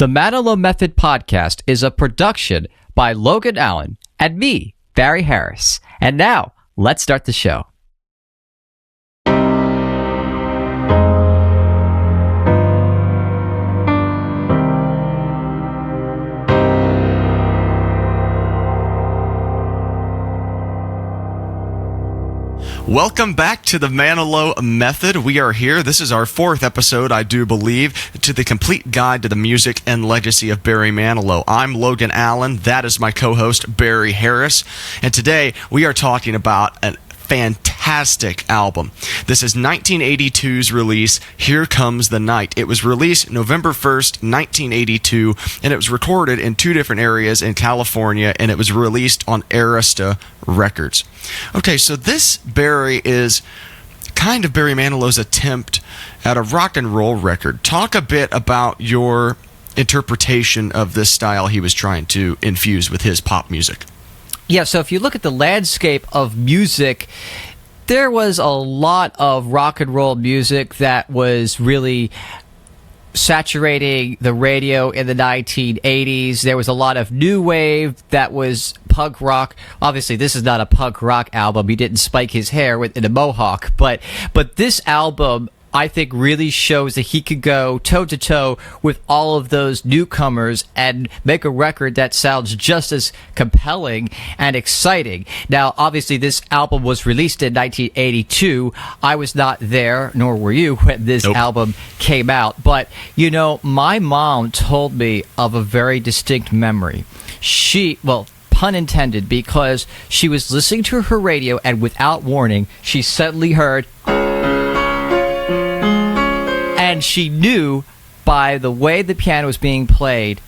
The Manilow Method podcast is a production by Logan Allen and me, Barry Harris. And now, let's start the show. Welcome back to the Manilow Method. We are here. This is our fourth episode, I do believe, to the complete guide to the music and legacy of Barry Manilow. I'm Logan Allen. That is my co-host, Barry Harris. And today, we are talking about a fantastic album. This is 1982's release, Here Comes the Night. It was released November 1st, 1982, and it was recorded in two different areas in California, and it was released on Arista Records. Okay, so this, Barry, is kind of Barry Manilow's attempt at a rock and roll record. Talk a bit about your interpretation of this style he was trying to infuse with his pop music. Yeah, so if you look at the landscape of music, there was a lot of rock and roll music that was really saturating the radio in the 1980s. There was a lot of new wave that was punk rock. Obviously, this is not a punk rock album. He didn't spike his hair in a mohawk, but this album, I think, really shows that he could go toe-to-toe with all of those newcomers and make a record that sounds just as compelling and exciting. Now, obviously, this album was released in 1982. I was not there, nor were you, when this album came out. But, you know, my mom told me of a very distinct memory. Pun intended, because she was listening to her radio, and without warning, she suddenly heard... And she knew by the way the piano was being played,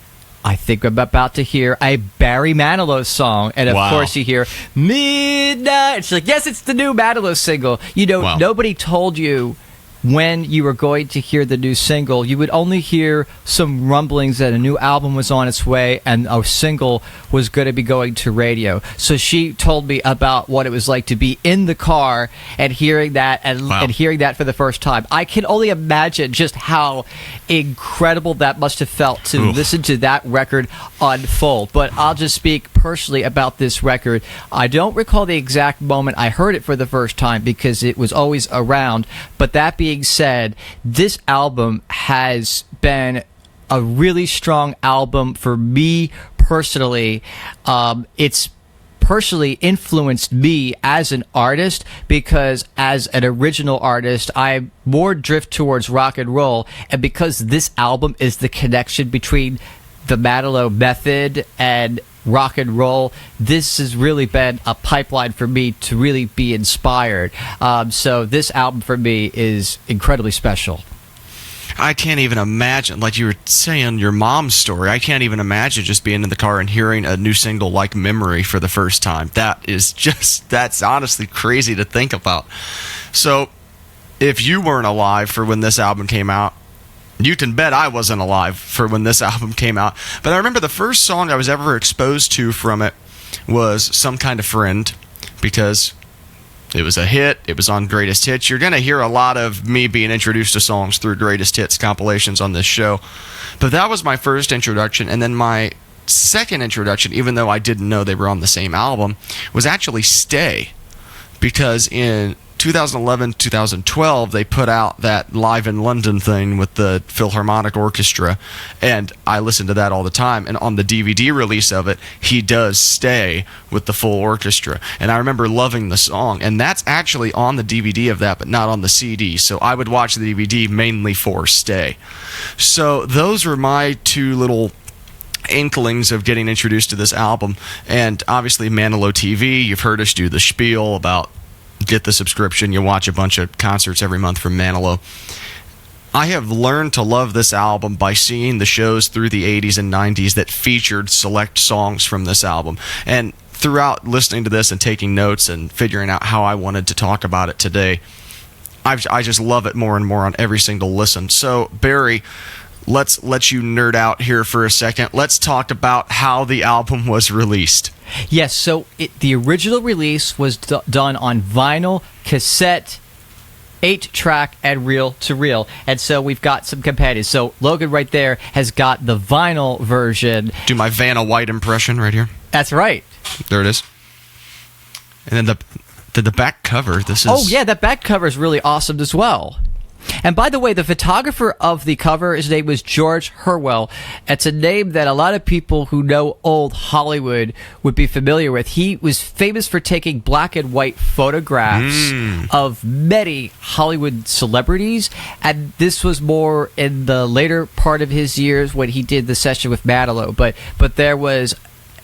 I think I'm about to hear a Barry Manilow song. And of course you hear Midnight. She's like, yes, it's the new Manilow single. You know, Nobody told you when you were going to hear the new single. You would only hear some rumblings that a new album was on its way and a single was going to be going to radio. So she told me about what it was like to be in the car and hearing that and hearing that for the first time. I can only imagine just how incredible that must have felt to listen to that record unfold. But I'll just speak personally about this record. I don't recall the exact moment I heard it for the first time because it was always around, but that being said, this album has been a really strong album for me personally. It's personally influenced me as an artist because as an original artist, I more drift towards rock and roll. And because this album is the connection between the Manilow Method and rock and roll, this has really been a pipeline for me to really be inspired. So this album for me is incredibly special. I can't even imagine, like you were saying, your mom's story. I can't even imagine just being in the car and hearing a new single like Memory for the first time. That's honestly crazy to think about. So if you weren't alive for when this album came out, you can bet I wasn't alive for when this album came out. But I remember the first song I was ever exposed to from it was Some Kind of Friend, because it was a hit. It was on Greatest Hits. You're going to hear a lot of me being introduced to songs through Greatest Hits compilations on this show. But that was my first introduction. And then my second introduction, even though I didn't know they were on the same album, was actually Stay. Because in 2011, 2012, they put out that Live in London thing with the Philharmonic Orchestra, and I listened to that all the time. And on the DVD release of it, he does Stay with the full orchestra. And I remember loving the song, and that's actually on the DVD of that, but not on the CD. So I would watch the DVD mainly for Stay. So those were my two little inklings of getting introduced to this album. And obviously Manilow TV, you've heard us do the spiel about get the subscription, you watch a bunch of concerts every month from Manilow. I have learned to love this album by seeing the shows through the 80s and 90s that featured select songs from this album. And throughout listening to this and taking notes and figuring out how I wanted to talk about it today, I just love it more and more on every single listen. So, Barry, let's let you nerd out here for a second. Let's talk about how the album was released. Yes, so the original release was done on vinyl, cassette, 8-track and reel-to-reel. And so we've got some companions. So Logan right there has got the vinyl version. Do my Vanna White impression right here. That's right. There it is. And then the back cover. This is. Oh yeah, that back cover is really awesome as well. And by the way, the photographer of the cover, his name was George Hurwell. It's a name that a lot of people who know old Hollywood would be familiar with. He was famous for taking black and white photographs of many Hollywood celebrities. And this was more in the later part of his years when he did the session with Manilow. But there was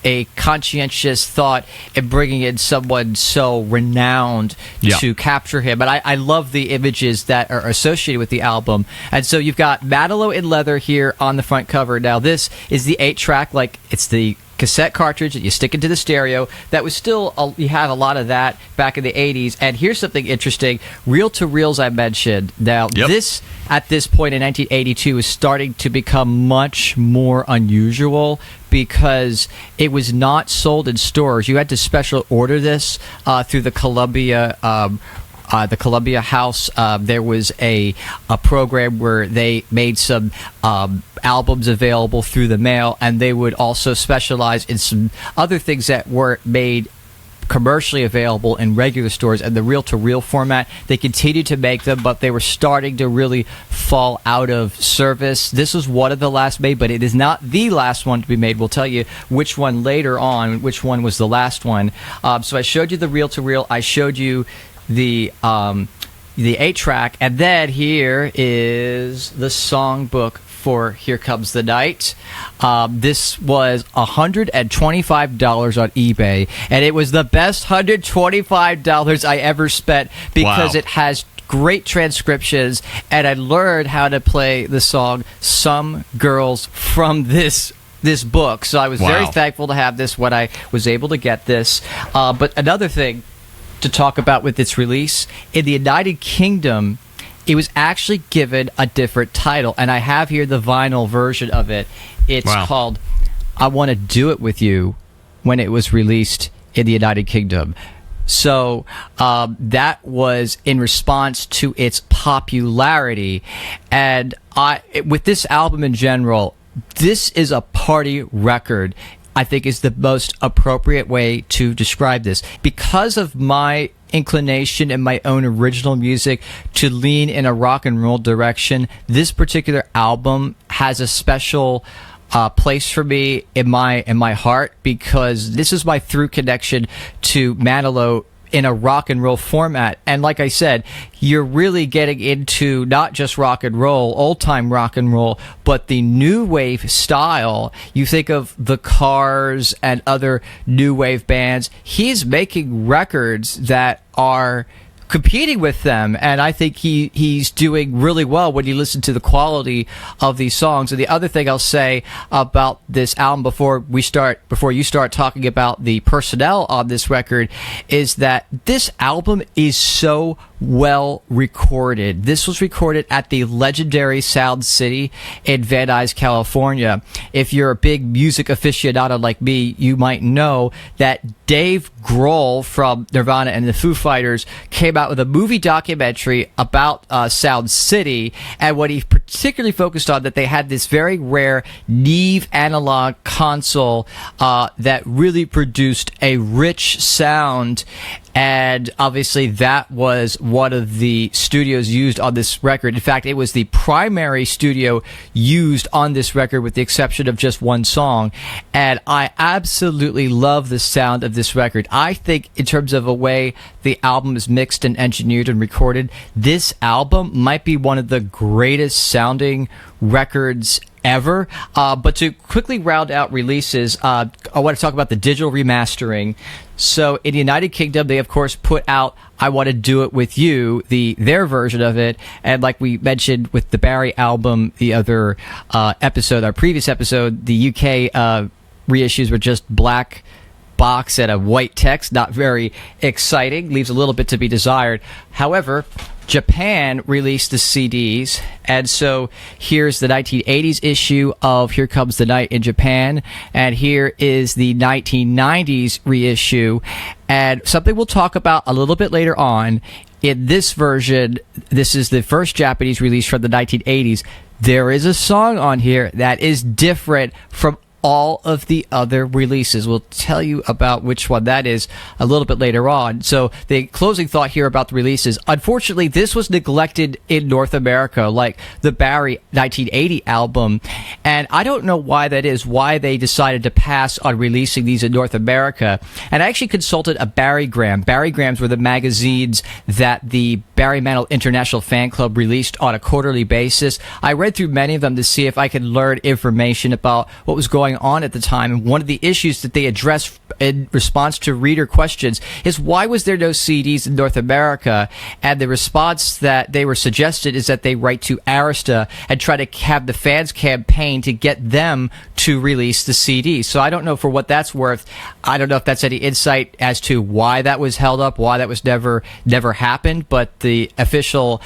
a conscientious thought in bringing in someone so renowned to capture him. And I love the images that are associated with the album. And so you've got Manilow in leather here on the front cover. Now this is the 8-track, like it's the cassette cartridge that you stick into the stereo. That was still, you had a lot of that back in the 80s. And here's something interesting. Reel-to-reels I mentioned. Now this, at this point in 1982, is starting to become much more unusual because it was not sold in stores. You had to special order this through the Columbia House. There was a program where they made some albums available through the mail, and they would also specialize in some other things that weren't made commercially available in regular stores. And the reel-to-reel format, they continued to make them, but they were starting to really fall out of service. This was one of the last made, but it is not the last one to be made. We'll tell you which one later on, which one was the last one. So I showed you the reel-to-reel. I showed you the 8-track, and then here is the songbook for Here Comes the Night. This was $125 on eBay, and it was the best $125 I ever spent because it has great transcriptions, and I learned how to play the song Some Girls from this book. So I was very thankful to have this when I was able to get this. But another thing to talk about with its release, in the United Kingdom, it was actually given a different title, and I have here the vinyl version of it. It's called I Want to Do It With You when it was released in the United Kingdom. So that was in response to its popularity. And with this album in general, this is a party record, I think is the most appropriate way to describe this. Because of my inclination in my own original music to lean in a rock and roll direction, this particular album has a special place for me in my heart, because this is my through connection to Manilow in a rock and roll format. And like I said, you're really getting into not just rock and roll, old time rock and roll, but the new wave style. You think of the Cars and other new wave bands. He's making records that are competing with them, and I think he's doing really well when you listen to the quality of these songs. And the other thing I'll say about this album before you start talking about the personnel on this record is that this album is so well recorded. This was recorded at the legendary Sound City in Van Nuys, California. If you're a big music aficionado like me, you might know that Dave Grohl from Nirvana and the Foo Fighters came out with a movie documentary about Sound City, and what he particularly focused on, that they had this very rare Neve analog console that really produced a rich sound. And obviously that was one of the studios used on this record. In fact, it was the primary studio used on this record with the exception of just one song. And I absolutely love the sound of this record. I think in terms of a way the album is mixed and engineered and recorded, this album might be one of the greatest sounding records ever. But to quickly round out releases, I want to talk about the digital remastering. So in the United Kingdom, they of course put out I Want to Do It With You, their version of it. And like we mentioned with the Barry album, the other episode, our previous episode, the UK reissues were just black box and a white text. Not very exciting. Leaves a little bit to be desired. However, Japan released the CDs, and so here's the 1980s issue of Here Comes the Night in Japan, and here is the 1990s reissue. And something we'll talk about a little bit later on in this version, this is the first Japanese release from the 1980s. There is a song on here that is different from all of the other releases. We'll tell you about which one that is a little bit later on. So the closing thought here about the releases. Unfortunately, this was neglected in North America, like the Barry 1980 album. And I don't know why that is, why they decided to pass on releasing these in North America. And I actually consulted a Barrygram. Barrygrams were the magazines that the Barry Manilow International Fan Club released on a quarterly basis. I read through many of them to see if I could learn information about what was going on at the time. And one of the issues that they addressed in response to reader questions is, why was there no CDs in North America? And the response that they were suggested is that they write to Arista and try to have the fans campaign to get them to release the CD. So I don't know, for what that's worth, I don't know if that's any insight as to why that was held up, why that was never happened, but the official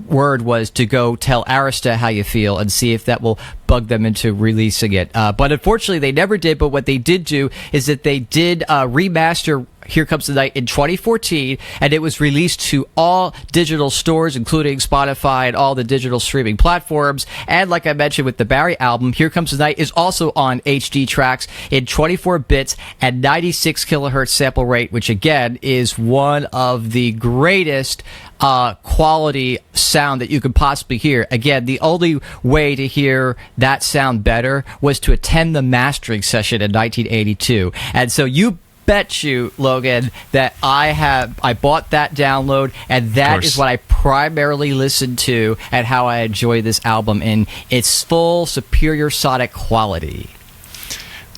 word was to go tell Arista how you feel and see if that will bug them into releasing it. But unfortunately, they never did. But what they did do is that they did remaster Here Comes the Night in 2014, and it was released to all digital stores, including Spotify and all the digital streaming platforms. And like I mentioned with the Barry album, Here Comes the Night is also on HD tracks in 24 bits and 96 kilohertz sample rate, which again is one of the greatest quality sound that you could possibly hear. Again, the only way to hear that sound better was to attend the mastering session in 1982. And so you bet you, Logan, that I bought that download, and that is what I primarily listened to, and how I enjoy this album in its full superior sonic quality.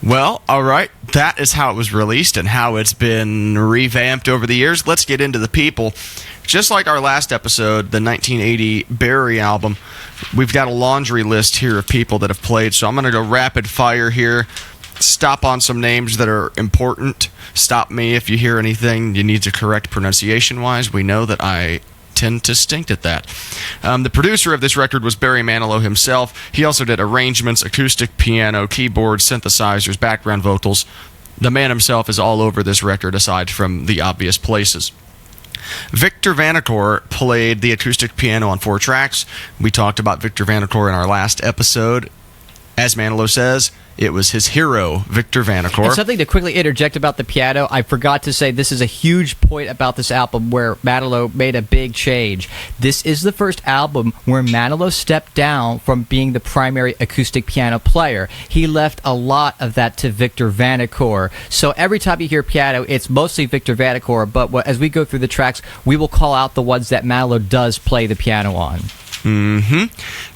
Well, all right. That is how it was released and how it's been revamped over the years. Let's get into the people. Just like our last episode, the 1980 Barry album, we've got a laundry list here of people that have played. So I'm going to go rapid fire here. Stop on some names that are important. Stop me if you hear anything you need to correct pronunciation-wise. We know that I tend to stink at that. The producer of this record was Barry Manilow himself. He also did arrangements, acoustic piano, keyboards, synthesizers, background vocals. The man himself is all over this record, aside from the obvious places. Victor Vanacore played the acoustic piano on 4 tracks. We talked about Victor Vanacore in our last episode. As Manilow says, it was his hero, Victor Vanacore. And something to quickly interject about the piano, I forgot to say, this is a huge point about this album where Manilow made a big change. This is the first album where Manilow stepped down from being the primary acoustic piano player. He left a lot of that to Victor Vanacore. So every time you hear piano, it's mostly Victor Vanacore, but as we go through the tracks, we will call out the ones that Manilow does play the piano on. All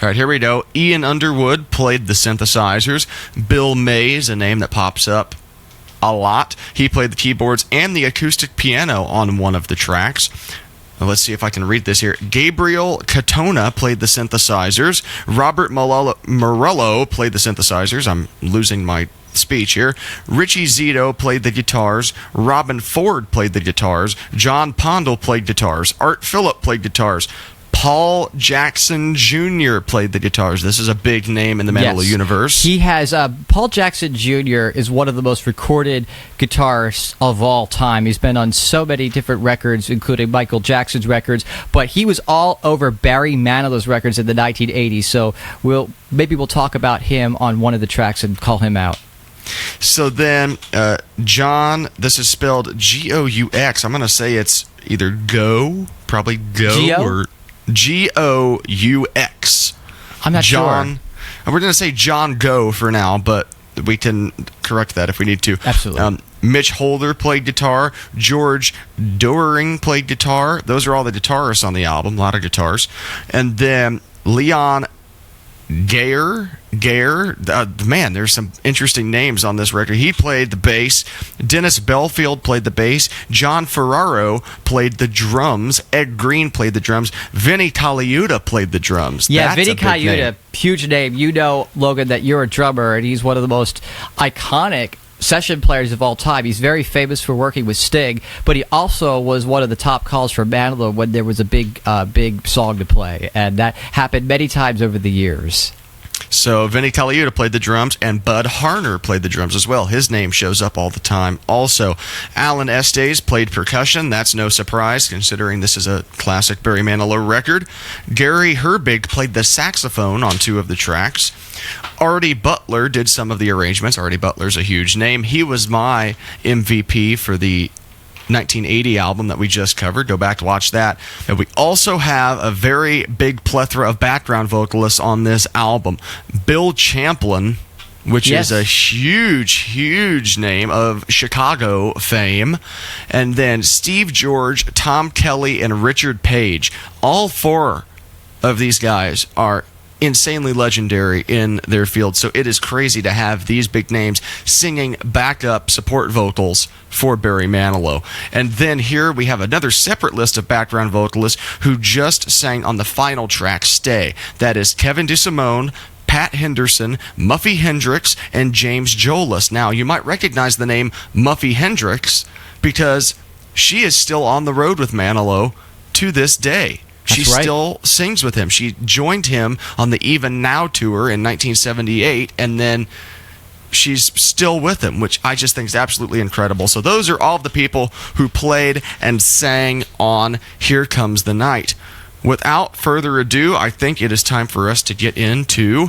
right, here we go. Ian Underwood played the synthesizers. Bill Mays, a name that pops up a lot. He played the keyboards and the acoustic piano on one of the tracks. Now, let's see if I can read this here. Gabriel Katona played the synthesizers. Robert Morello played the synthesizers. I'm losing my speech here. Richie Zito played the guitars. Robin Ford played the guitars. John Pondell played guitars. Art Phillip played guitars. Paul Jackson Jr. played the guitars. This is a big name in the Manilow universe. He has Paul Jackson Jr. is one of the most recorded guitarists of all time. He's been on so many different records, including Michael Jackson's records, but he was all over Barry Manilow's records in the 1980s. So maybe we'll talk about him on one of the tracks and call him out. So then, John, this is spelled G-O-U-X. I'm going to say it's either probably Go, or G-O-U-X. I'm not John, sure. We're going to say John Go for now, but we can correct that if we need to. Absolutely. Mitch Holder played guitar. George Doering played guitar. Those are all the guitarists on the album. A lot of guitars. And then Leon Gayer, man, there's some interesting names on this record. He played the bass. Dennis Belfield played the bass. John Ferraro played the drums. Ed Green played the drums. Vinny Colaiuta played the drums. Yeah, Vinny Colaiuta, huge name. You know, Logan, that you're a drummer, and he's one of the most iconic session players of all time. He's very famous for working with Sting, but he also was one of the top calls for Manilow when there was a big song to play, and that happened many times over the years. So Vinny Colaiuta played the drums, and Bud Harner played the drums as well. His name shows up all the time. Also, Alan Estes played percussion. That's no surprise, considering this is a classic Barry Manilow record. Gary Herbig played the saxophone on 2 of the tracks. Artie Butler did some of the arrangements. Artie Butler's a huge name. He was my MVP for the 1980 album that we just covered. Go back to watch that. And we also have a very big plethora of background vocalists on this album. Bill Champlin, which is a huge name of Chicago fame. And then Steve George, Tom Kelly, and Richard Page. All 4 of these guys are insanely legendary in their field, so it is crazy to have these big names singing backup support vocals for Barry Manilow. And then here we have another separate list of background vocalists who just sang on the final track, Stay. That is Kevin DeSimone, Pat Henderson, Muffy Hendricks, and James Jolis. Now, you might recognize the name Muffy Hendricks because she is still on the road with Manilow to this day. She still sings with him. She joined him on the Even Now tour in 1978, and then she's still with him, which I just think is absolutely incredible. So those are all of the people who played and sang on Here Comes the Night. Without further ado, I think it is time for us to get into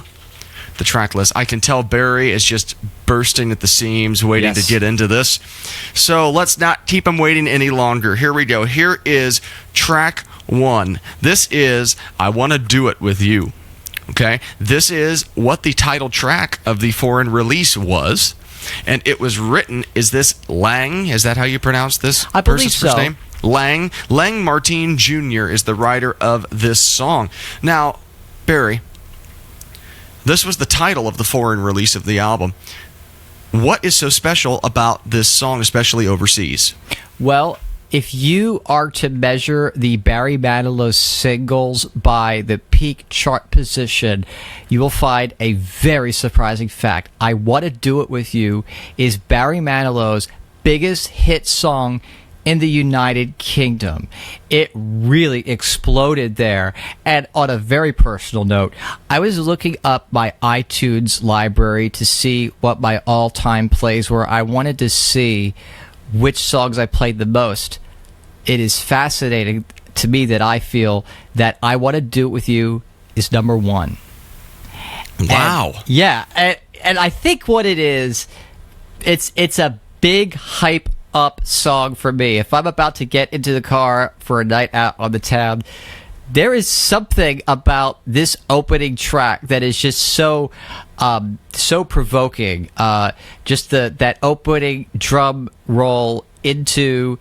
the track list. I can tell Barry is just bursting at the seams, waiting to get into this. So let's not keep him waiting any longer. Here we go. Here is track 1. This is I Want to Do It With You. Okay? This is what the title track of the foreign release was. And it was written, is this Lang? Is that how you pronounce this I believe person's first so. name? Lang. Lang Martin Jr. is the writer of this song. Now, Barry, this was the title of the foreign release of the album. What is so special about this song, especially overseas? Well, if you are to measure the Barry Manilow singles by the peak chart position, you will find a very surprising fact. I Want to Do It With You is Barry Manilow's biggest hit song in the United Kingdom. It really exploded there. And on a very personal note, I was looking up my iTunes library to see what my all-time plays were. I wanted to see which songs I played the most. It is fascinating to me that I feel that I Want to Do It With You is number 1. Wow. And I think what it is, it's a big hype up song for me. If I'm about to get into the car for a night out on the town, there is something about this opening track that is just so provoking. Just that opening drum roll into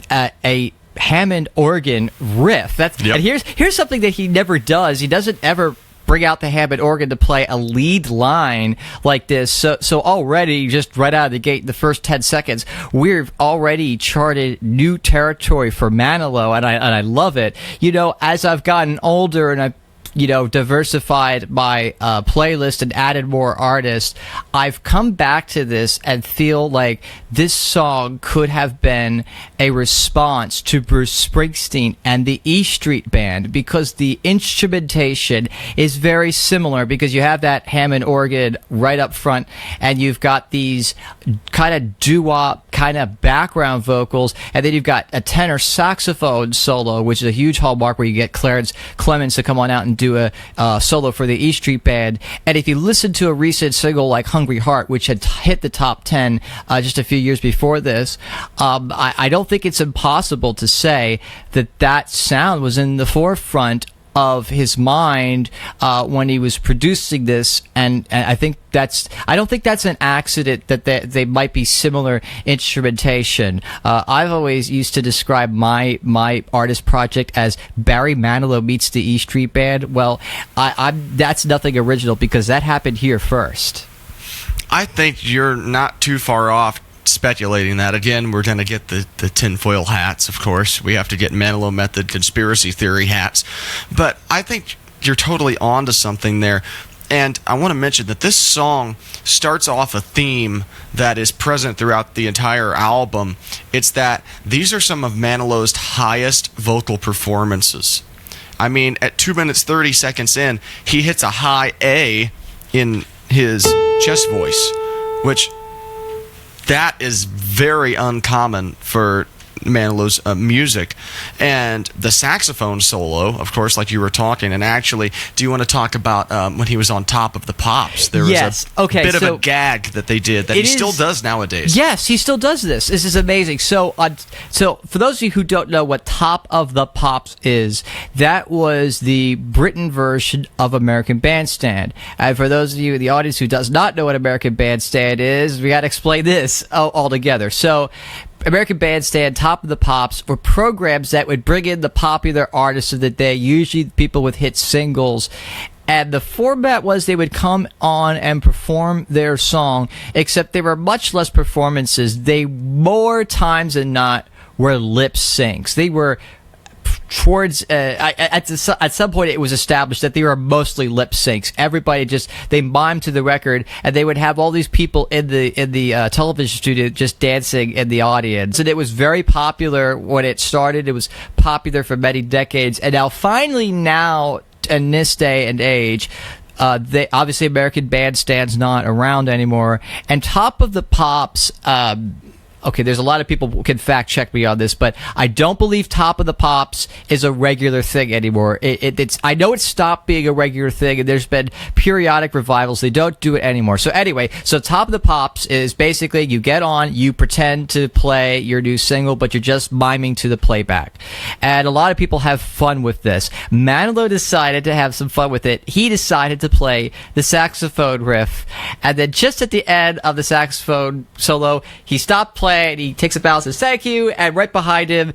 a Hammond organ riff. And here's something that he never does. He doesn't ever bring out the Hammond organ to play a lead line like this. So already, just right out of the gate, in the first 10 seconds, we've already charted new territory for Manilow, and I love it. You know, as I've gotten older and I've diversified my playlist and added more artists, I've come back to this and feel like this song could have been a response to Bruce Springsteen and the E Street Band, because the instrumentation is very similar, because you have that Hammond organ right up front and you've got these kind of doo-wop kind of background vocals, and then you've got a tenor saxophone solo, which is a huge hallmark, where you get Clarence Clemens to come on out and do a solo for the E Street Band. And if you listen to a recent single like Hungry Heart, which had hit the top 10 just a few years before this, I don't think it's impossible to say that sound was in the forefront of his mind when he was producing this, and I don't think that's an accident that they might be similar instrumentation. I've always used to describe my artist project as Barry Manilow meets the E Street Band. Well, that's nothing original, because that happened here first. I think you're not too far off speculating that. Again, we're going to get the tinfoil hats, of course. We have to get Manilow Method conspiracy theory hats. But I think you're totally on to something there. And I want to mention that this song starts off a theme that is present throughout the entire album. It's that these are some of Manilow's highest vocal performances. I mean, at 2 minutes 30 seconds in, he hits a high A in his chest voice, which that is very uncommon for Manilow's music. And the saxophone solo, of course, like you were talking, and actually, do you want to talk about when he was on Top of the Pops? There was a bit of a gag that they did that he still does nowadays. Yes, he still does this. This is amazing. So for those of you who don't know what Top of the Pops is, that was the Britain version of American Bandstand. And for those of you in the audience who does not know what American Bandstand is, we got to explain this all together. So American Bandstand, Top of the Pops were programs that would bring in the popular artists of the day, usually people with hit singles. And the format was they would come on and perform their song, except they were much less performances. They, more times than not, were lip syncs. They were towards at some point it was established that they were mostly lip syncs. Everybody they mimed to the record, and they would have all these people in the television studio just dancing in the audience. And it was very popular when it started. It was popular for many decades, and now in this day and age, obviously American Bandstand's not around anymore, and Top of the Pops. Okay, there's a lot of people who can fact check me on this, but I don't believe Top of the Pops is a regular thing anymore. I know it stopped being a regular thing, and there's been periodic revivals. They don't do it anymore. So anyway, Top of the Pops is basically you get on, you pretend to play your new single, but you're just miming to the playback. And a lot of people have fun with this. Manilow decided to have some fun with it. He decided to play the saxophone riff, and then just at the end of the saxophone solo, he stopped playing. And he takes a bow and says, "Thank you." And right behind him,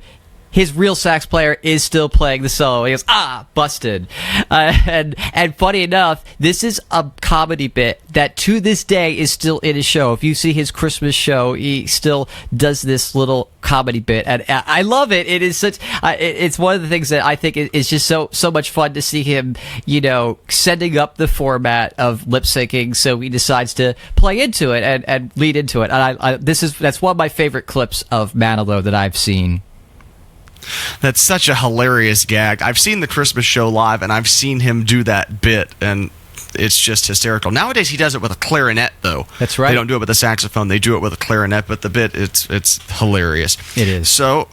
his real sax player is still playing the solo. He goes, busted. And funny enough, this is a comedy bit that to this day is still in his show. If you see his Christmas show, he still does this little comedy bit. And I love it. It is such, it's one of the things that I think is just so much fun to see him, setting up the format of lip syncing. So he decides to play into it and lead into it. And that's one of my favorite clips of Manilow that I've seen. That's such a hilarious gag. I've seen the Christmas show live, and I've seen him do that bit, and it's just hysterical. Nowadays, he does it with a clarinet, though. That's right. They don't do it with a saxophone. They do it with a clarinet, but the bit, it's hilarious. It is. So,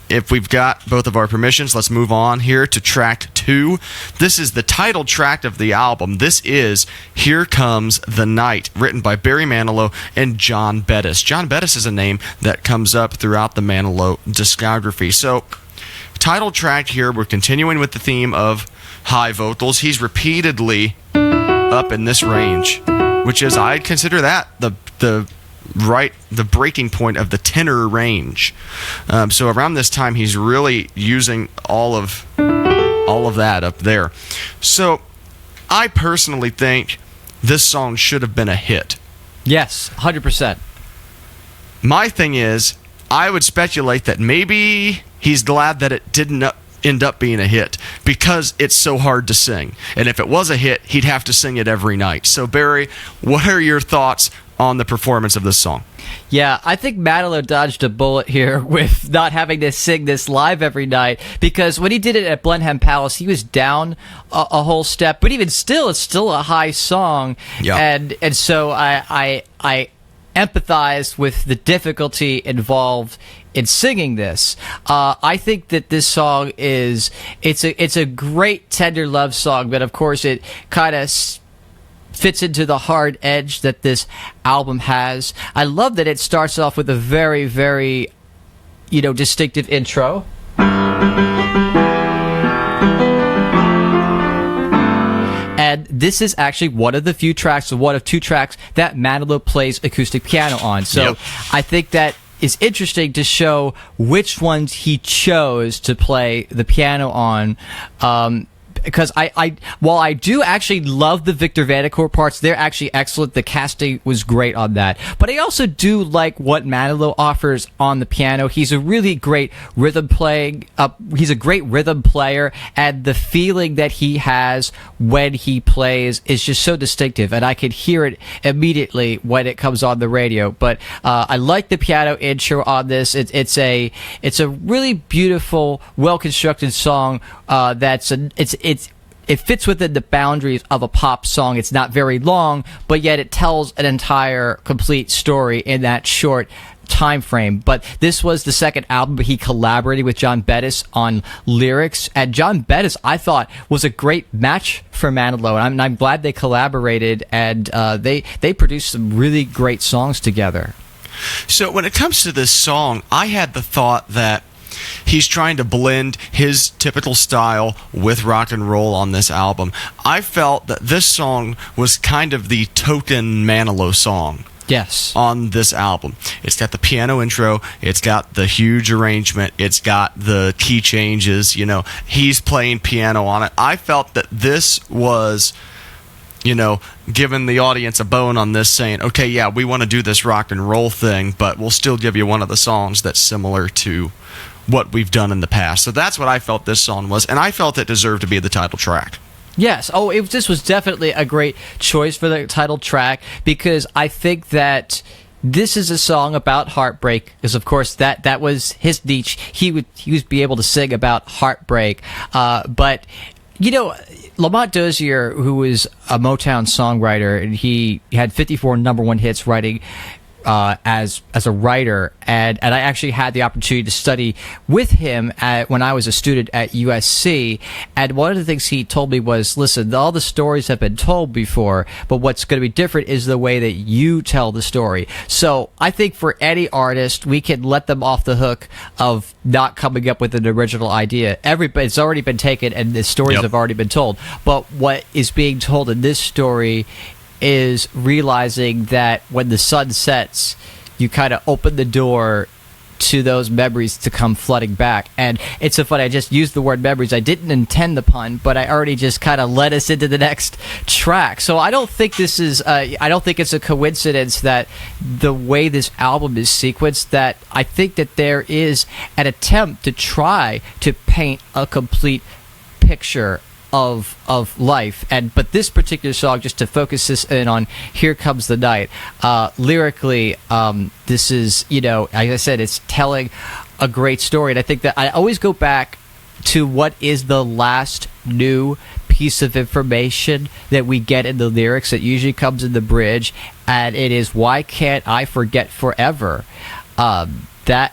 if we've got both of our permissions, let's move on here to track 2. This is the title track of the album. This is Here Comes the Night, written by Barry Manilow and John Bettis. John Bettis is a name that comes up throughout the Manilow discography. So, title track here, we're continuing with the theme of high vocals. He's repeatedly up in this range, which is, I'd consider that the breaking point of the tenor range. So around this time, he's really using all of that up there. So I personally think this song should have been a hit. Yes, 100%. My thing is, I would speculate that maybe he's glad that it didn't end up being a hit because it's so hard to sing. And if it was a hit, he'd have to sing it every night. So Barry, what are your thoughts on the performance of this song? Yeah, I think Manilow dodged a bullet here with not having to sing this live every night, because when he did it at Blenheim Palace, he was down a whole step, but even still, it's still a high song. Yeah. And so I empathize with the difficulty involved in singing this. I think that this song it's a great tender love song, but of course it kind of fits into the hard edge that this album has. I love that it starts off with a very, very, distinctive intro. And this is actually one of two tracks that Manilow plays acoustic piano on. So yep. I think that is interesting to show which ones he chose to play the piano on. Because while I do actually love the Victor Vandercourt parts, they're actually excellent. The casting was great on that. But I also do like what Manilow offers on the piano. He's a really great rhythm player, and the feeling that he has when he plays is just so distinctive, and I can hear it immediately when it comes on the radio. But I like the piano intro on this. It's a it fits within the boundaries of a pop song. It's not very long, but yet it tells an entire complete story in that short time frame. But this was the second album he collaborated with John Bettis on lyrics, and John Bettis, I thought, was a great match for Manilow, and I'm glad they collaborated, and they produced some really great songs together. So when it comes to this song, I had the thought that he's trying to blend his typical style with rock and roll on this album. I felt that this song was kind of the token Manilow song. Yes. On this album. It's got the piano intro, it's got the huge arrangement, it's got the key changes, you know, he's playing piano on it. I felt that this was, you know, giving the audience a bone on this, saying, okay, yeah, we want to do this rock and roll thing, but we'll still give you one of the songs that's similar to what we've done in the past. So that's what I felt this song was, and I felt it deserved to be the title track. Yes. Oh, this was definitely a great choice for the title track, because I think that this is a song about heartbreak, because of course that was his niche. He would be able to sing about heartbreak, but you know, Lamont Dozier, who was a Motown songwriter, and he had 54 number one hits writing as a writer, and I actually had the opportunity to study with him when I was a student at USC, and one of the things he told me was, listen, all the stories have been told before, but what's going to be different is the way that you tell the story. So I think for any artist, we can let them off the hook of not coming up with an original idea. It's already been taken, and the stories have already been told, but what is being told in this story is realizing that when the sun sets, you kind of open the door to those memories to come flooding back. And it's so funny, I just used the word memories. I didn't intend the pun, but I already just kind of led us into the next track. So I don't think this is, I don't think it's a coincidence that the way this album is sequenced, that I think that there is an attempt to try to paint a complete picture of life, but this particular song, just to focus this in on Here Comes the Night, lyrically, this is, you know, like I said, it's telling a great story, and I think that I always go back to what is the last new piece of information that we get in the lyrics. That usually comes in the bridge, and it is, why can't I forget forever? That,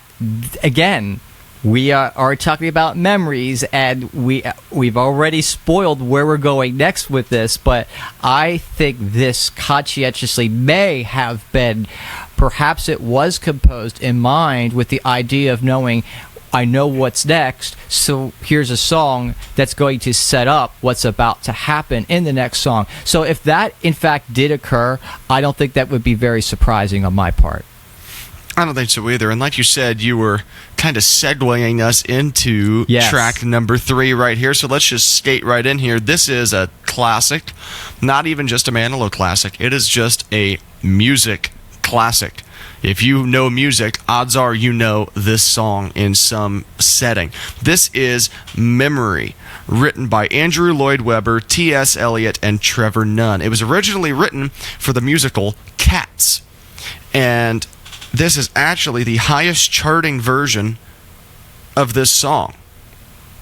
again, we are talking about memories, and we've already spoiled where we're going next with this, but I think this conscientiously may have been, perhaps it was composed in mind with the idea of knowing, I know what's next, so here's a song that's going to set up what's about to happen in the next song. So if that in fact did occur, I don't think that would be very surprising on my part. I don't think so either. And like you said, you were kind of segueing us into track number 3 right here. So let's just skate right in here. This is a classic, not even just a Manilow classic. It is just a music classic. If you know music, odds are you know this song in some setting. This is Memory, written by Andrew Lloyd Webber, T.S. Eliot, and Trevor Nunn. It was originally written for the musical Cats. And this is actually the highest charting version of this song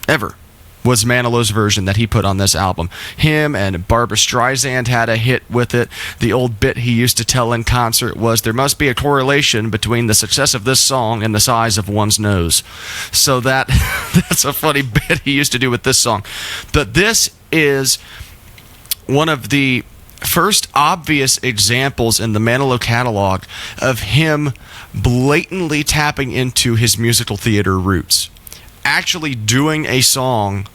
ever, was Manilow's version that he put on this album. Him and Barbra Streisand had a hit with it. The old bit he used to tell in concert was, there must be a correlation between the success of this song and the size of one's nose. So that's a funny bit he used to do with this song. But this is one of the first obvious examples in the Manilow catalog of him blatantly tapping into his musical theater roots, actually doing a song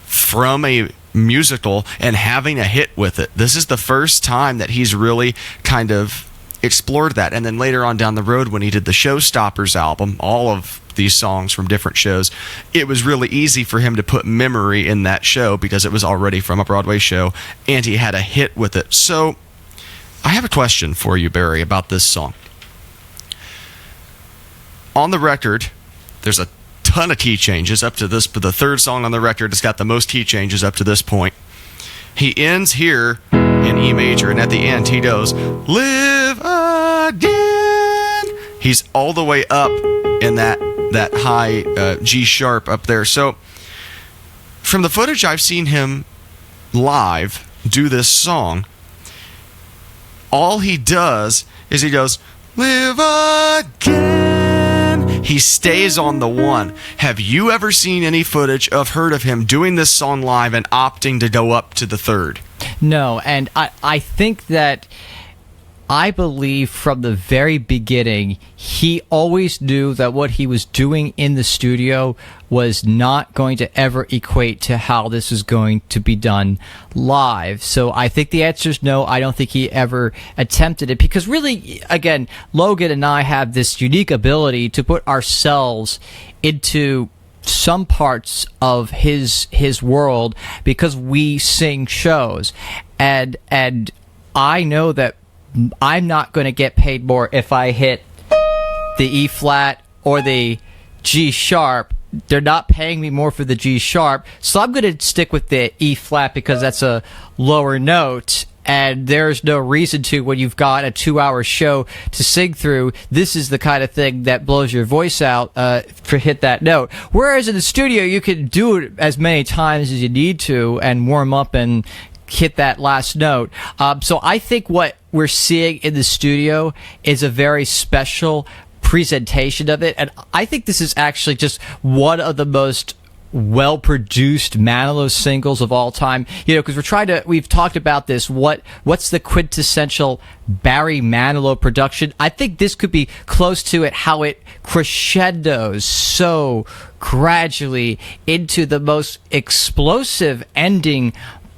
from a musical and having a hit with it. This is the first time that he's really kind of explored that. And then later on down the road, when he did the Showstoppers album, all of these songs from different shows, it was really easy for him to put Memory in that show because it was already from a Broadway show and he had a hit with it. So I have a question for you, Barry, about this song. On the record, there's a ton of key changes up to this, but the third song on the record has got the most key changes up to this point. He ends here in E major, and at the end he goes, live again. He's all the way up in that high G sharp up there. So from the footage I've seen him live do this song, all he does is he goes, "Live again." He stays on the one. Have you ever seen any footage of him doing this song live and opting to go up to the third? No, and I think that I believe from the very beginning, he always knew that what he was doing in the studio was not going to ever equate to how this is going to be done live. So I think the answer is no. I don't think he ever attempted it because really, again, Logan and I have this unique ability to put ourselves into some parts of his world because we sing shows. And I know that I'm not going to get paid more if I hit the E flat or the G sharp. They're not paying me more for the G sharp, so I'm going to stick with the E flat because that's a lower note, and there's no reason to when you've got a 2-hour show to sing through. This is the kind of thing that blows your voice out for hit that note. Whereas in the studio, you can do it as many times as you need to and warm up and hit that last note. So I think what we're seeing in the studio is a very special presentation of it, and I think this is actually just one of the most well-produced Manilow singles of all time. You know, because we've talked about this. What's the quintessential Barry Manilow production? I think this could be close to it. How it crescendos so gradually into the most explosive ending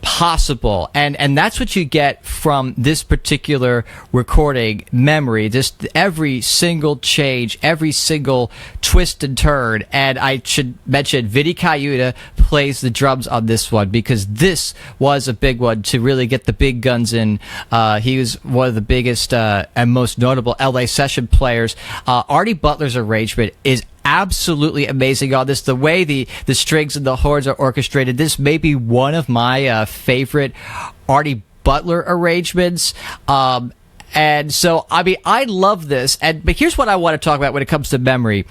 possible, and that's what you get from this particular recording. Memory, just every single change, every single twist and turn. And I should mention Vinny Cayuta plays the drums on this one because this was a big one to really get the big guns in. He was one of the biggest and most notable LA session players. Artie Butler's arrangement is absolutely amazing on this. The way the strings and the horns are orchestrated, this may be one of my favorite Artie Butler arrangements. And so, I mean, I love this. But here's what I want to talk about when it comes to Memory.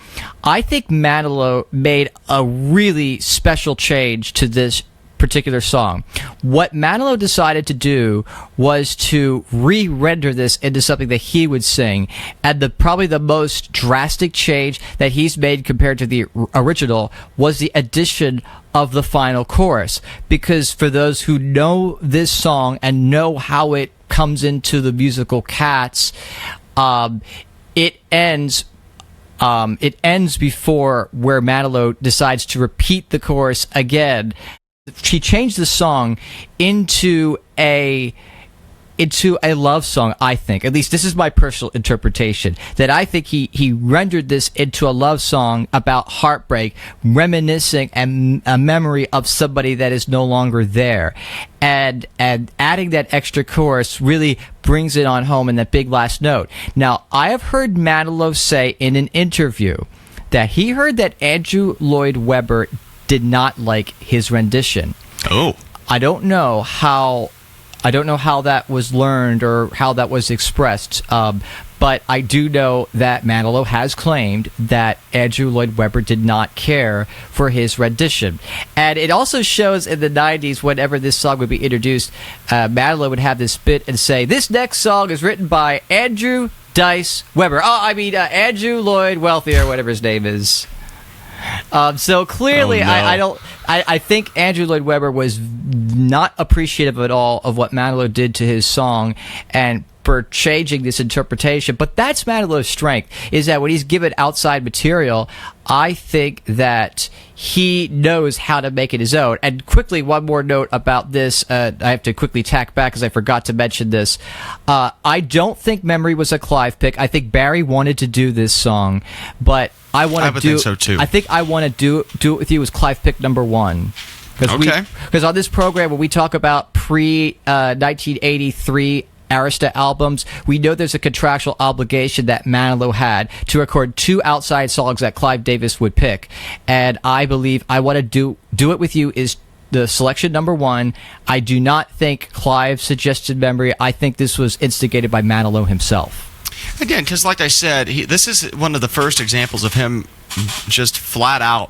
I think Manilow made a really special change to this particular song. What Manilow decided to do was to re-render this into something that he would sing, and probably the most drastic change that he's made compared to the original was the addition of the final chorus. Because for those who know this song and know how it comes into the musical Cats, it ends before where Manilow decides to repeat the chorus again. She changed the song into a love song, I think. At least this is my personal interpretation, that I think he rendered this into a love song about heartbreak, reminiscing and a memory of somebody that is no longer there. And adding that extra chorus really brings it on home in that big last note. Now, I have heard Manilow say in an interview that he heard that Andrew Lloyd Webber did not like his rendition. Oh. I don't know how that was learned or how that was expressed, but I do know that Manilow has claimed that Andrew Lloyd Webber did not care for his rendition. And it also shows in the 90s, whenever this song would be introduced, Manilow would have this bit and say, "This next song is written by Andrew Dice Webber." Andrew Lloyd Wealthy, or whatever his name is. So clearly, I think Andrew Lloyd Webber was not appreciative at all of what Manilow did to his song and for changing this interpretation. But that's Manilow's strength, is that when he's given outside material, I think that he knows how to make it his own. And quickly, one more note about this. I have to quickly tack back because I forgot to mention this. I don't think Memory was a Clive pick. I think Barry wanted to do this song, but I would think so too. I think I want to do it with you as Clive pick number one. Because on this program, when we talk about pre-1983 Arista albums, we know there's a contractual obligation that Manilow had to record 2 outside songs that Clive Davis would pick. And I believe I want to do it with you is the selection number one. I do not think Clive suggested Memory. I think this was instigated by Manilow himself. Again, because like I said, this is one of the first examples of him just flat out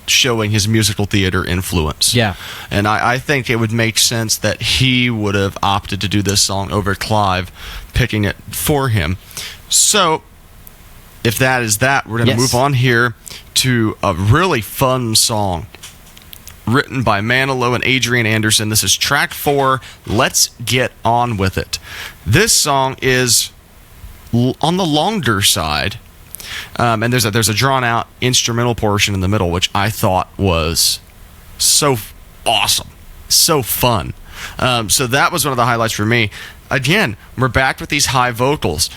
showing his musical theater influence. Yeah. And I think it would make sense that he would have opted to do this song over Clive picking it for him. So, if that is that, we're going to move on here to a really fun song written by Manilow and Adrian Anderson. This is track 4, Let's Get On With It. This song is on the longer side, and there's a drawn-out instrumental portion in the middle, which I thought was so awesome, so fun. So that was one of the highlights for me. Again, we're back with these high vocals,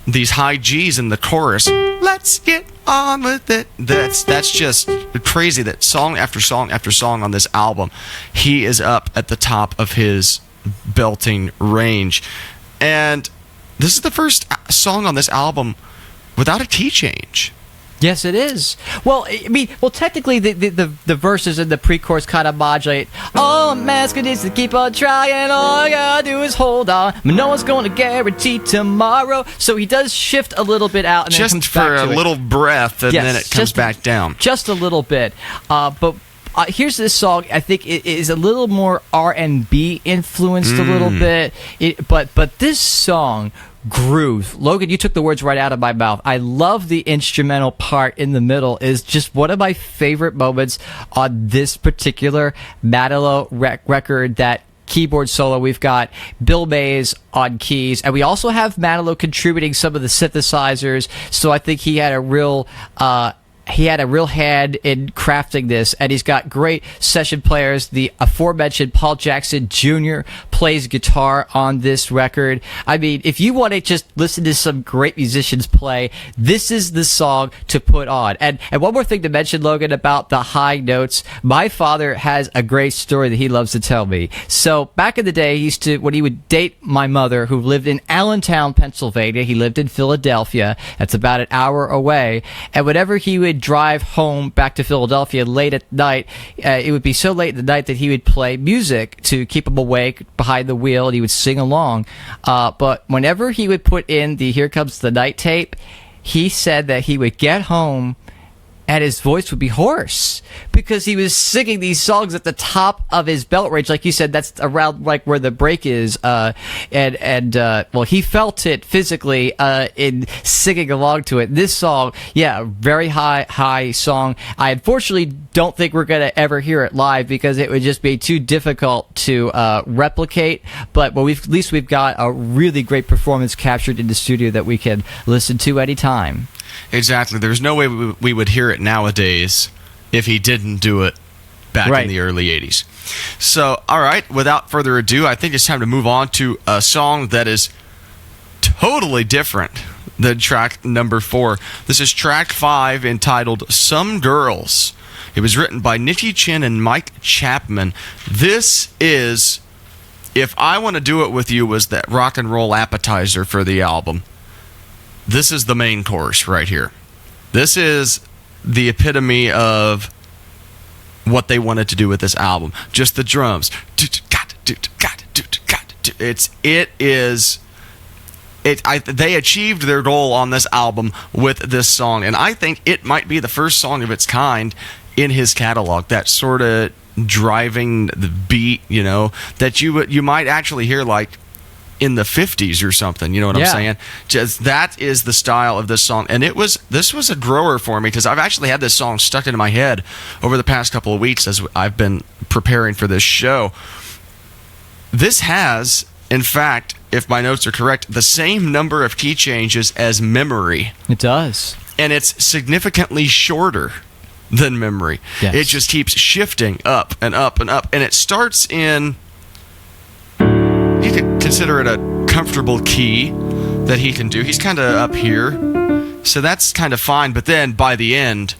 these high G's in the chorus. Let's get on with it. That's just crazy that song after song after song on this album, he is up at the top of his belting range. And this is the first song on this album without a key change. Yes, it is. Well, I mean, technically, the verses and the pre-chorus kind of modulate. All I'm asking is to keep on trying. All I gotta do is hold on. No one's going to guarantee tomorrow. So he does shift a little bit out, and just then comes for back to a little breath, and then it comes back down. Just a little bit, but. Here's this song. I think it is a little more R&B influenced a little bit, but this song groove. Logan, you took the words right out of my mouth. I love the instrumental part in the middle. Is just one of my favorite moments on this particular Manilow record. That keyboard solo. We've got Bill Mays on keys, and we also have Manilow contributing some of the synthesizers. So I think he had a real hand in crafting this, and he's got great session players. The aforementioned Paul Jackson Jr. plays guitar on this record. I mean, if you want to just listen to some great musicians play, this is the song to put on. And one more thing to mention, Logan, about the high notes. My father has a great story that he loves to tell me. So back in the day, when he would date my mother, who lived in Allentown, Pennsylvania, he lived in Philadelphia. That's about an hour away. And whenever he would drive home back to Philadelphia late at night, it would be so late at the night that he would play music to keep him awake behind the wheel, and he would sing along. But whenever he would put in the Here Comes the Night tape, he said that he would get home and his voice would be hoarse because he was singing these songs at the top of his belt range. Like you said, that's around like where the break is. Well, he felt it physically in singing along to it. This song, very high song. I unfortunately don't think we're going to ever hear it live because it would just be too difficult to replicate. But at least we've got a really great performance captured in the studio that we can listen to anytime. Exactly. There's no way we would hear it nowadays if he didn't do it back in the early 80s. So, all right, without further ado, I think it's time to move on to a song that is totally different than track number 4. This is track 5, entitled Some Girls. It was written by Nicky Chin and Mike Chapman. This is, If I Want to Do It With You, was that rock and roll appetizer for the album. This is the main chorus right here. This is the epitome of what they wanted to do with this album. Just the drums. They achieved their goal on this album with this song, and I think it might be the first song of its kind in his catalog. That sort of driving the beat, that you might actually hear like in the 50s or something, you know what I'm saying? Just that is the style of this song, and this was a grower for me because I've actually had this song stuck into my head over the past couple of weeks as I've been preparing for this show. This has, in fact, if my notes are correct, the same number of key changes as Memory. It does. And it's significantly shorter than Memory. Yes. It just keeps shifting up and up and up, and it starts in, you could consider it a comfortable key that he can do. He's kind of up here, so that's kind of fine. But then by the end,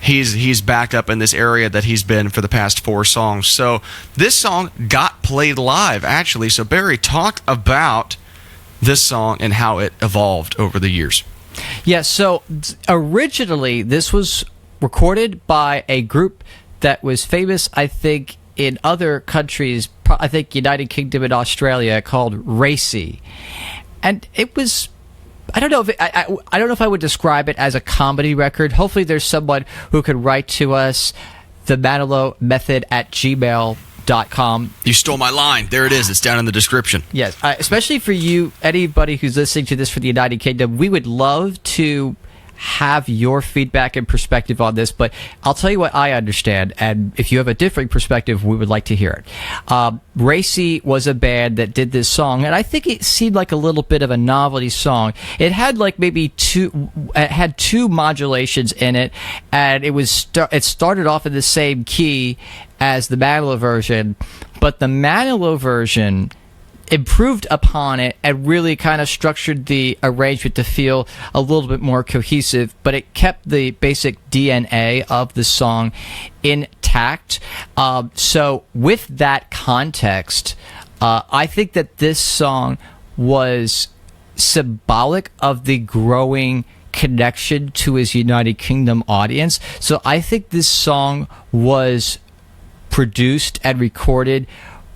he's back up in this area that he's been for the past 4 songs. So this song got played live, actually. So Barry, talk about this song and how it evolved over the years. Yeah, so originally this was recorded by a group that was famous, I think, in other countries, I think United Kingdom and Australia, called Racy. And it was I don't know if I don't know if I would describe it as a comedy record. Hopefully there's someone who could write to us, the Manilow Method at gmail.com. You stole my line. There it is. It's down in the description. Yes, especially for you, anybody who's listening to this for the United Kingdom, we would love to have your feedback and perspective on this, but I'll tell you what I understand, and if you have a different perspective, we would like to hear it. Racy was a band that did this song, and I think it seemed like a little bit of a novelty song. It had like maybe two modulations in it, and it started off in the same key as the Manilow version, but the Manilow version improved upon it and really kind of structured the arrangement to feel a little bit more cohesive, but it kept the basic DNA of the song intact. So with that context, I think that this song was symbolic of the growing connection to his United Kingdom audience. So I think this song was produced and recorded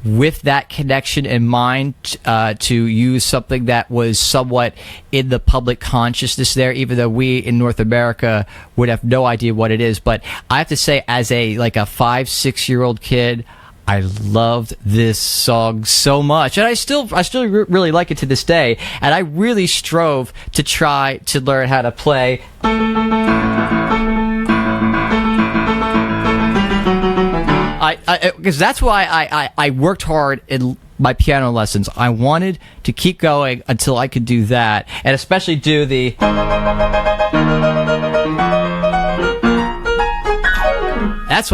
with that connection in mind, to use something that was somewhat in the public consciousness there, even though we in North America would have no idea what it is. But I have to say, as a 5-6-year-old kid, I loved this song so much, and I still really like it to this day. And I really strove to try to learn how to play. Because that's why I worked hard in my piano lessons. I wanted to keep going until I could do that, and especially do the. That's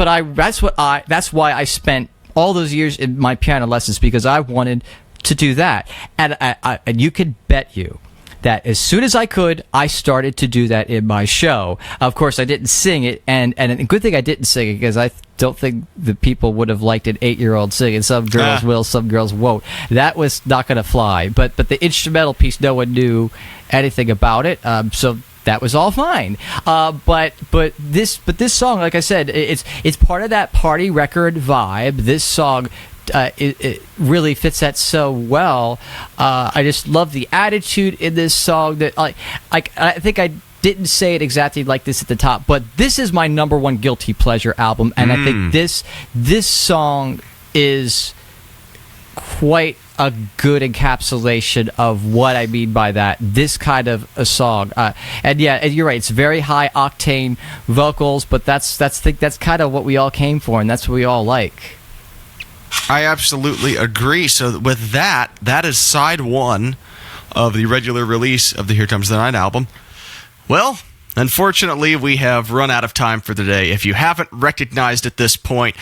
why I spent all those years in my piano lessons, because I wanted to do that, and you can bet you that as soon as I could, I started to do that in my show. Of course, I didn't sing it, and a good thing I didn't sing it, because I don't think the people would have liked an 8-year-old singing. Some girls will, some girls won't. That was not going to fly. But the instrumental piece, no one knew anything about it, so that was all fine. But this song, like I said, it's part of that party record vibe. This song. It really fits that so well. I just love the attitude in this song. That I think I didn't say it exactly like this at the top, but this is my number one guilty pleasure album, and I think this song is quite a good encapsulation of what I mean by that. This kind of a song, and you're right. It's very high octane vocals, but that's kind of what we all came for, and that's what we all like. I absolutely agree. So with that is side one of the regular release of the Here Comes the Night album. Well, unfortunately, we have run out of time for the day. If you haven't recognized at this point,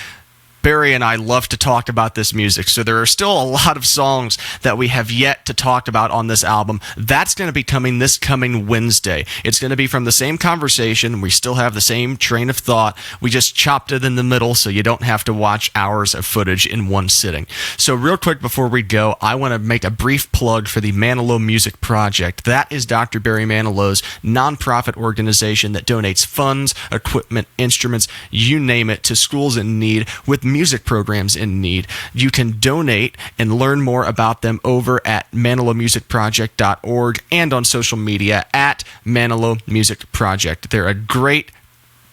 Barry and I love to talk about this music, so there are still a lot of songs that we have yet to talk about on this album. That's going to be coming this coming Wednesday. It's going to be from the same conversation. We still have the same train of thought. We just chopped it in the middle so you don't have to watch hours of footage in one sitting. So real quick before we go, I want to make a brief plug for the Manilow Music Project. That is Dr. Barry Manilow's nonprofit organization that donates funds, equipment, instruments, you name it, to schools in need with music programs in need. You can donate and learn more about them over at manilowmusicproject.org and on social media at Manilow Music Project. They're a great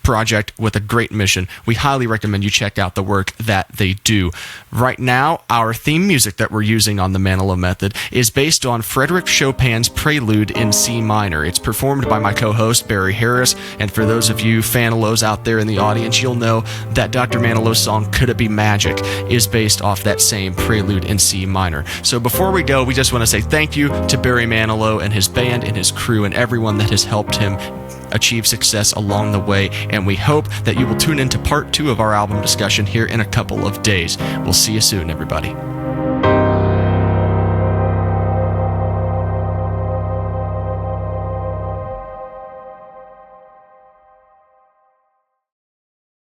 project with a great mission. We highly recommend you check out the work that they do. Right now, our theme music that we're using on the Manilow Method is based on Frédéric Chopin's Prelude in C minor. It's performed by my co-host, Barry Harris, and for those of you Fanilows out there in the audience, you'll know that Dr. Manilow's song, Could It Be Magic, is based off that same Prelude in C minor. So before we go, we just want to say thank you to Barry Manilow and his band and his crew and everyone that has helped him achieve success along the way, and we hope that you will tune into part 2 of our album discussion here in a couple of days. We'll see you soon, everybody.